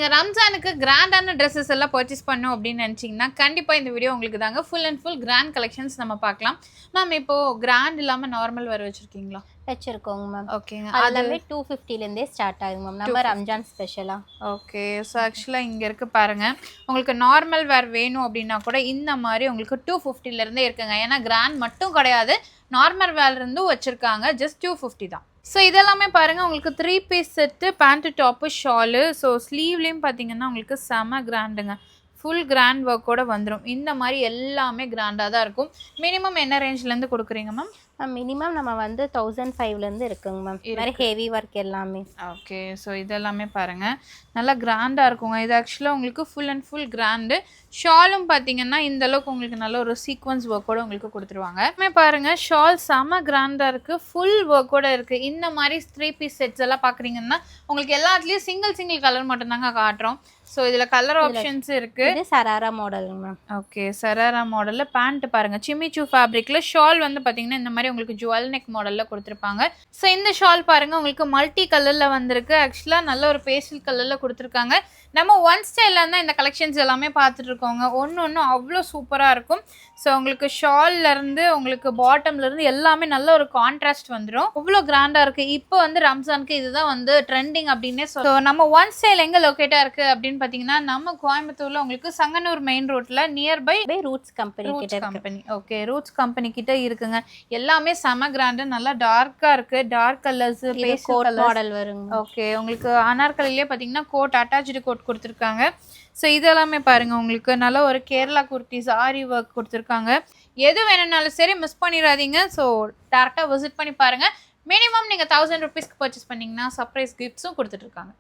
நீங்க ரம்ஜானுக்கு கிராண்டான ட்ரெஸ்ஸஸ் எல்லாம் பர்ச்சேஸ் பண்ணணும் அப்படின்னு நினைச்சீங்கன்னா கண்டிப்பா இந்த வீடியோ உங்களுக்கு தாங்க. Full and full grand collections நம்ம பார்க்கலாம். மேம் இப்போ கிராண்ட் இல்லாம நார்மல் வேற வச்சிருக்கீங்களா? வச்சிருக்கோங்க மேம். ஓகேங்க. எல்லாமே 250லேருந்தே ஸ்டார்ட் ஆகுது மேம். நம்ம ரம்ஜான் ஸ்பெஷலா. ஓகே. ஸோ ஆக்சுவலாக இங்கே இருக்கு பாருங்க. உங்களுக்கு நார்மல் வேர் வேணும் அப்படின்னா கூட இந்த மாதிரி உங்களுக்கு 250லேருந்தே இருக்குங்க. ஏன்னா கிராண்ட் மட்டும் கிடையாது, நார்மல் வேர் இருந்தும் வச்சிருக்காங்க. ஜஸ்ட் 250 தான். ஸோ இதெல்லாமே பாருங்கள் உங்களுக்கு 3 piece set, pant top shawl. So ஸ்லீவ்லேயும் பார்த்தீங்கன்னா உங்களுக்கு செம கிராண்டுங்க. ஃபுல் கிராண்ட் ஒர்க்கோட வந்துடும். இந்த மாதிரி எல்லாமே கிராண்டாக தான் இருக்கும். மினிமம் என்ன ரேஞ்ச்லேருந்து கொடுக்குறீங்க மேம்? மினிமம் நம்ம வந்து 1005லேருந்து இருக்குங்க மேம். இது மாதிரி ஹெவி ஒர்க் எல்லாமே. ஓகே. ஸோ இதெல்லாமே பாருங்கள் நல்லா கிராண்டாக இருக்குங்க. இது ஆக்சுவலாக உங்களுக்கு ஃபுல் அண்ட் ஃபுல் கிராண்டு. ஷாலும் பார்த்தீங்கன்னா இந்த அளவுக்கு உங்களுக்கு நல்ல ஒரு சீக்வன்ஸ் ஒர்க்கோட உங்களுக்கு கொடுத்துருவாங்க. பாருங்கள் ஷால் செம கிராண்டாக இருக்குது, ஃபுல் ஒர்க்கோட இருக்குது. இந்த மாதிரி 3 பீஸ் செட்ஸ் எல்லாம் பார்க்குறீங்கன்னா உங்களுக்கு எல்லாத்துலேயும் சிங்கிள் கலர் மட்டும்தாங்க காட்டுறோம். ஸோ இதில் கலர் ஆப்ஷன்ஸ் இருக்குது. இது சராரா மாடலுங்க மேம். ஓகே. சராரா மாடலில் பேண்ட் பாருங்கள் சிமிச்சூ ஃபேப்ரிக்கில். ஷால் வந்து பார்த்தீங்கன்னா இந்த மாதிரி உங்களுக்கு ஜுவல் நெக் மாடலில் கொடுத்துருப்பாங்க. ஸோ இந்த ஷால் பாருங்கள் உங்களுக்கு மல்டி கலரில் வந்திருக்கு. ஆக்சுவலாக நல்ல ஒரு பேஸ்டல் கலரில் கொடுத்துருக்காங்க. நம்ம ஒன் ஸ்டைலில் தான் இந்த கலெக்ஷன்ஸ் எல்லாமே பார்த்துட்டு இருக்கோங்க. ஒன்று அவ்வளோ சூப்பராக இருக்கும். ஸோ உங்களுக்கு ஷால்லேருந்து உங்களுக்கு பாட்டம்லேருந்து எல்லாமே நல்ல ஒரு கான்ட்ராஸ்ட் வந்துடும். அவ்வளோ கிராண்டாக இருக்குது. இப்போ வந்து ரம்ஜானுக்கு இதுதான் வந்து ட்ரெண்டிங் அப்படின்னே ஸோ நம்ம ஒன் ஸ்டைல் எங்கே லொக்கேட்டாக இருக்குது அப்படின்னு பார்த்தீங்கன்னா நம்ம கோயம்புத்தூரில் உங்களுக்கு சங்கனூர் மெயின் ரோட்டில் nearby roots company. Okay. Roots company கிட்ட இருக்குங்க. எல்லாமே செம கிராண்டு, நல்லா டார்க்காக இருக்குது. டார்க் கலர்ஸ், கோட் மாடல் வருங்க. ஓகே. உங்களுக்கு அனார்கலிலே பார்த்தீங்கன்னா கோட், அட்டாச்சு கோட் கொடுத்துருக்காங்க. ஸோ இதெல்லாமே பாருங்கள் உங்களுக்கு நல்ல ஒரு கேரளா குர்த்திஸ் ஆரி ஒர்க் கொடுத்துருக்காங்க. எது வேணும்னாலும் சரி மிஸ் பண்ணிடாதீங்க. ஸோ டேரெக்டாக விசிட் பண்ணி பாருங்கள். மினிமம் நீங்கள் 1000 ருபீஸ்க்கு பர்ச்சேஸ் பண்ணிங்கன்னா சர்ப்ரைஸ் கிஃப்ட்ஸும் கொடுத்துட்ருக்காங்க.